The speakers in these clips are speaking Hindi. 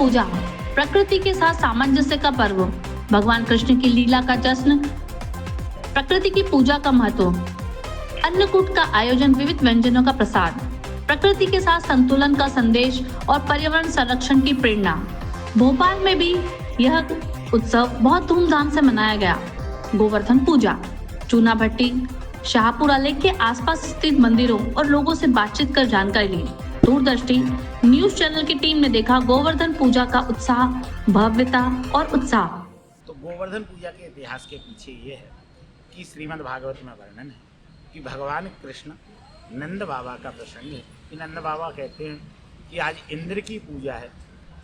पूजा प्रकृति के साथ सामंजस्य का पर्व, भगवान कृष्ण की लीला का जश्न, प्रकृति की पूजा का महत्व, अन्नकूट का आयोजन, विविध व्यंजनों का प्रसाद, प्रकृति के साथ संतुलन का संदेश और पर्यावरण संरक्षण की प्रेरणा। भोपाल में भी यह उत्सव बहुत धूमधाम से मनाया गया। गोवर्धन पूजा, चूना भट्टी, शाहपुरा लेक के आसपास स्थित मंदिरों और लोगों से बातचीत कर जानकारी ली। दूरदर्शी न्यूज चैनल की टीम ने देखा गोवर्धन पूजा का उत्साह, भव्यता और उत्साह। तो गोवर्धन पूजा के इतिहास के पीछे ये है कि श्रीमद् भागवत में वर्णन है कि भगवान कृष्ण नंद बाबा का प्रसंग है कि नंद बाबा कहते हैं कि आज इंद्र की पूजा है,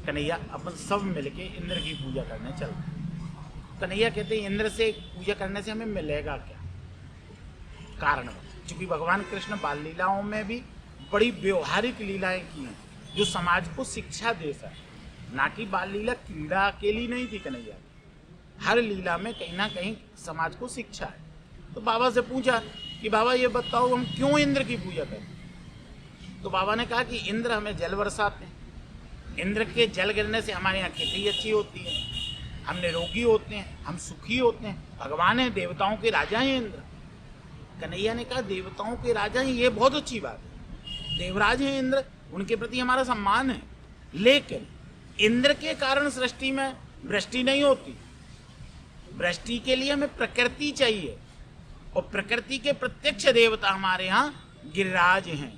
कन्हैया अपन सब मिलके इंद्र की पूजा करने चलते हैं। कन्हैया कहते हैं इंद्र से पूजा करने से हमें मिलेगा क्या? कारण क्योंकि भगवान कृष्ण बाल लीलाओं में भी बड़ी व्यवहारिक लीलाएं की हैं जो समाज को शिक्षा दे सके। ना कि बाल लीला क्रीड़ा के लिए नहीं थी कन्हैया, हर लीला में कहीं ना कहीं समाज को शिक्षा है। तो बाबा से पूछा कि बाबा ये बताओ हम क्यों इंद्र की पूजा करें? तो बाबा ने कहा कि इंद्र हमें जल बरसाते हैं, इंद्र के जल गिरने से हमारे यहाँ खेती अच्छी होती है, हम निरोगी होते हैं, हम सुखी होते हैं। भगवान है, देवताओं के राजा हैं इंद्र। कन्हैया ने कहा देवताओं के राजा हैं, ये बहुत अच्छी बात है, देवराज हैं इंद्र, उनके प्रति हमारा सम्मान है। लेकिन इंद्र के कारण सृष्टि में वृष्टि नहीं होती। वृष्टि के लिए हमें प्रकृति चाहिए और प्रकृति के प्रत्यक्ष देवता हमारे यहाँ गिरिराज हैं,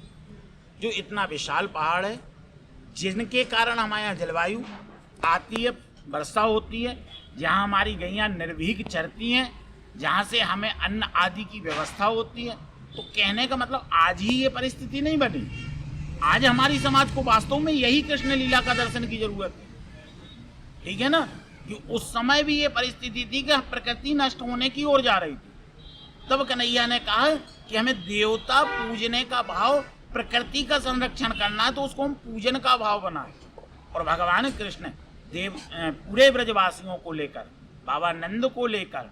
जो इतना विशाल पहाड़ है जिनके कारण हमारे यहाँ जलवायु आती है, वर्षा होती है, जहाँ हमारी गैयाँ निर्भीक चरती हैं, जहाँ से हमें अन्न आदि की व्यवस्था होती है। तो कहने का मतलब आज ही ये परिस्थिति नहीं बनी, आज हमारी समाज को वास्तव में यही कृष्ण लीला का दर्शन की जरूरत है। ठीक है ना, कि उस समय भी ये परिस्थिति थी कि प्रकृति नष्ट होने की ओर जा रही थी। तब कन्हैया ने कहा कि हमें देवता पूजने का भाव, प्रकृति का संरक्षण करना है, तो उसको हम पूजन का भाव बनाए। और भगवान कृष्ण पूरे ब्रजवासियों को लेकर, बाबा नंद को लेकर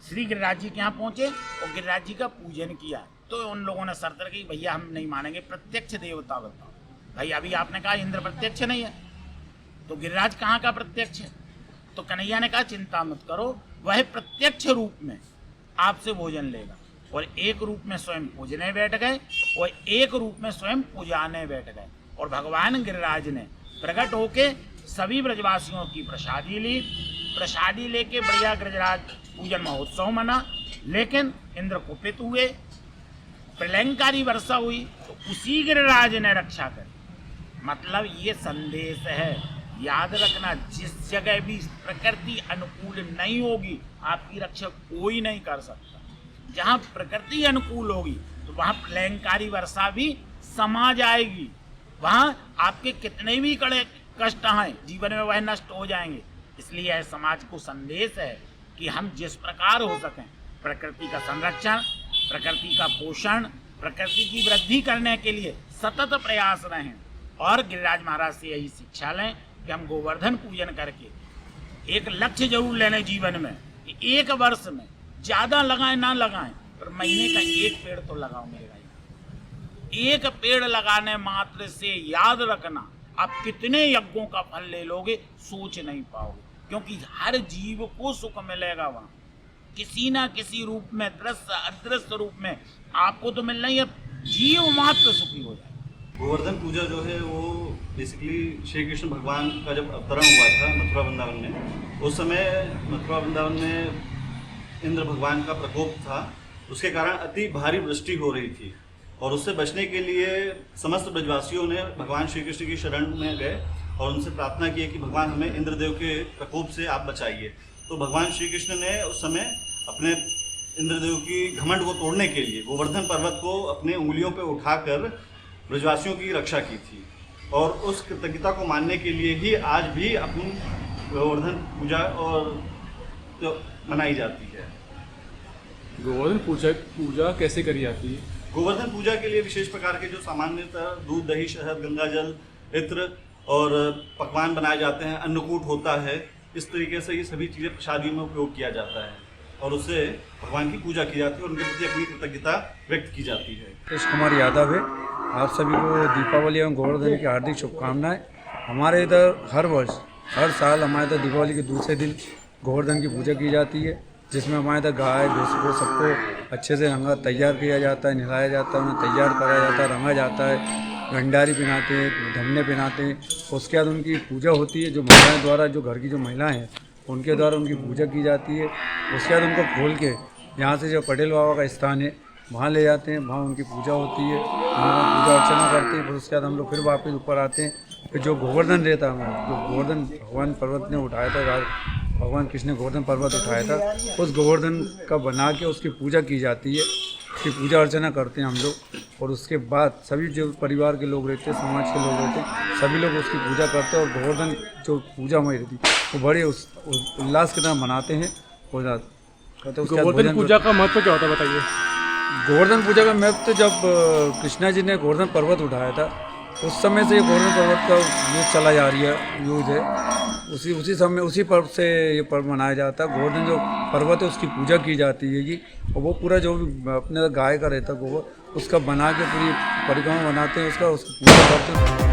श्री गिरिराज जी के यहाँ पहुंचे और गिरिराज जी का पूजन किया। तो उन लोगों ने शर्त रखी, भैया हम नहीं मानेंगे, प्रत्यक्ष देवता बताओ। भाई अभी आपने कहा इंद्र प्रत्यक्ष नहीं है, तो गिरिराज कहाँ का प्रत्यक्ष है? तो कन्हैया ने कहा चिंता मत करो, वह प्रत्यक्ष रूप में आपसे भोजन लेगा। और एक रूप में स्वयं पूजने बैठ गए और एक रूप में स्वयं पूजाने बैठ गए। और भगवान गिरिराज ने प्रकट होके सभी ब्रजवासियों की प्रसादी ली। प्रसादी लेके बढ़िया गृजराज पूजन महोत्सव मना। लेकिन इंद्र कुपित हुए, प्रलयंकारी वर्षा हुई, तो उसी गिरिराज ने रक्षा करी। मतलब ये संदेश है, याद रखना, जिस जगह भी प्रकृति अनुकूल नहीं होगी आपकी रक्षा कोई नहीं कर सकता। जहाँ प्रकृति अनुकूल होगी तो वहाँ प्रलयंकारी वर्षा भी समा जाएगी, वहाँ आपके कितने भी कड़े कष्ट हैं जीवन में वह नष्ट हो जाएंगे। इसलिए यह समाज को संदेश है कि हम जिस प्रकार हो सकें प्रकृति का संरक्षण, प्रकृति का पोषण, प्रकृति की वृद्धि करने के लिए सतत प्रयास रहें। और गिरिराज महाराज से यही शिक्षा लें कि हम गोवर्धन पूजन करके एक लक्ष्य जरूर लेने जीवन में कि एक वर्ष में ज़्यादा लगाएं ना लगाएं, पर महीने का एक पेड़ तो लगाओ मेरे भाई। एक पेड़ लगाने मात्र से याद रखना आप कितने यज्ञों का फल ले लोगे सोच नहीं पाओगे, क्योंकि हर जीव को सुख मिलेगा वहाँ किसी ना किसी रूप में, दृश्य अदृश्य रूप में आपको तो मिलना ही है, जीव मात्र सुखी हो जाए। गोवर्धन पूजा जो है वो बेसिकली श्री कृष्ण भगवान का जब अवतरण हुआ था मथुरा वृंदावन में, उस समय मथुरा वृंदावन में इंद्र भगवान का प्रकोप था, उसके कारण अति भारी वृष्टि हो रही थी। और उससे बचने के लिए समस्त ब्रजवासियों ने भगवान श्री कृष्ण की शरण में गए और उनसे प्रार्थना की कि भगवान हमें इंद्रदेव के प्रकोप से आप बचाइए। तो भगवान श्री कृष्ण ने उस समय अपने इंद्रदेव की घमंड को तोड़ने के लिए गोवर्धन पर्वत को अपने उंगलियों पर उठाकर ब्रजवासियों की रक्षा की थी। और उस कृतज्ञता को मानने के लिए ही आज भी अपन गोवर्धन पूजा और तो मनाई जाती है। गोवर्धन पूजा कैसे करी जाती है? गोवर्धन पूजा के लिए विशेष प्रकार के जो सामान्यतः दूध, दही, शहद, गंगाजल, इत्र और पकवान बनाए जाते हैं, अन्नकूट होता है, इस तरीके से ये सभी चीज़ें प्रसादी में उपयोग किया जाता है और उससे भगवान की पूजा की जाती है और उनके प्रति अपनी कृतज्ञता व्यक्त की जाती है। कृष्ण कुमार यादव है। आप सभी को दीपावली एवं गोवर्धन की हार्दिक शुभकामनाएं। हमारे इधर हर साल हमारे इधर दीपावली के दूसरे दिन गोवर्धन की पूजा की जाती है, जिसमें हमारे इधर गाय भैंस को सबको अच्छे से रंगा तैयार किया जाता है, नहलाया जाता है, उन्हें तैयार कराया जाता है, रंगा जाता है, भंडारी पहनाते हैं, धमने पहनाते हैं। उसके बाद उनकी पूजा होती है, जो महिलाएं द्वारा, जो घर की जो महिलाएं हैं उनके द्वारा उनकी पूजा की जाती है। उसके बाद उनको खोल के यहाँ से जो पटेल बाबा का स्थान है वहाँ ले जाते हैं, वहाँ उनकी पूजा होती है, वहाँ पूजा अर्चना करते हैं। फिर उसके बाद हम लोग फिर वापस ऊपर आते हैं। फिर जो गोवर्धन रहता है, जो गोवर्धन भगवान पर्वत ने उठाया था, भगवान कृष्ण ने गोवर्धन पर्वत उठाया था, उस गोवर्धन का बना के उसकी पूजा की जाती है। उसकी पूजा अर्चना करते हैं हम लोग। और उसके बाद सभी जो परिवार के लोग रहते हैं, समाज के लोग रहते हैं, सभी लोग उसकी पूजा करते हैं। और गोवर्धन जो पूजा हमारी रहती है वो बड़े उल्लास के तरह मनाते हैं। हो जाते हैं। गोवर्धन पूजा का महत्व क्या होता है बताइए? गोवर्धन पूजा का महत्व, जब कृष्णा जी ने गोवर्धन पर्वत उठाया था उस समय से ये गोवर्धन पर्वत का यूज चला जा रही है, यूज है। उसी समय उसी पर्व से ये पर्व मनाया जाता है। गोवर्धन जो पर्वत है उसकी पूजा की जाती है जी। और वो पूरा जो भी अपने गाय का रहता है गोबर, उसका बना के पूरी परिक्रमा बनाते हैं, उसकी पूजा करते हैं।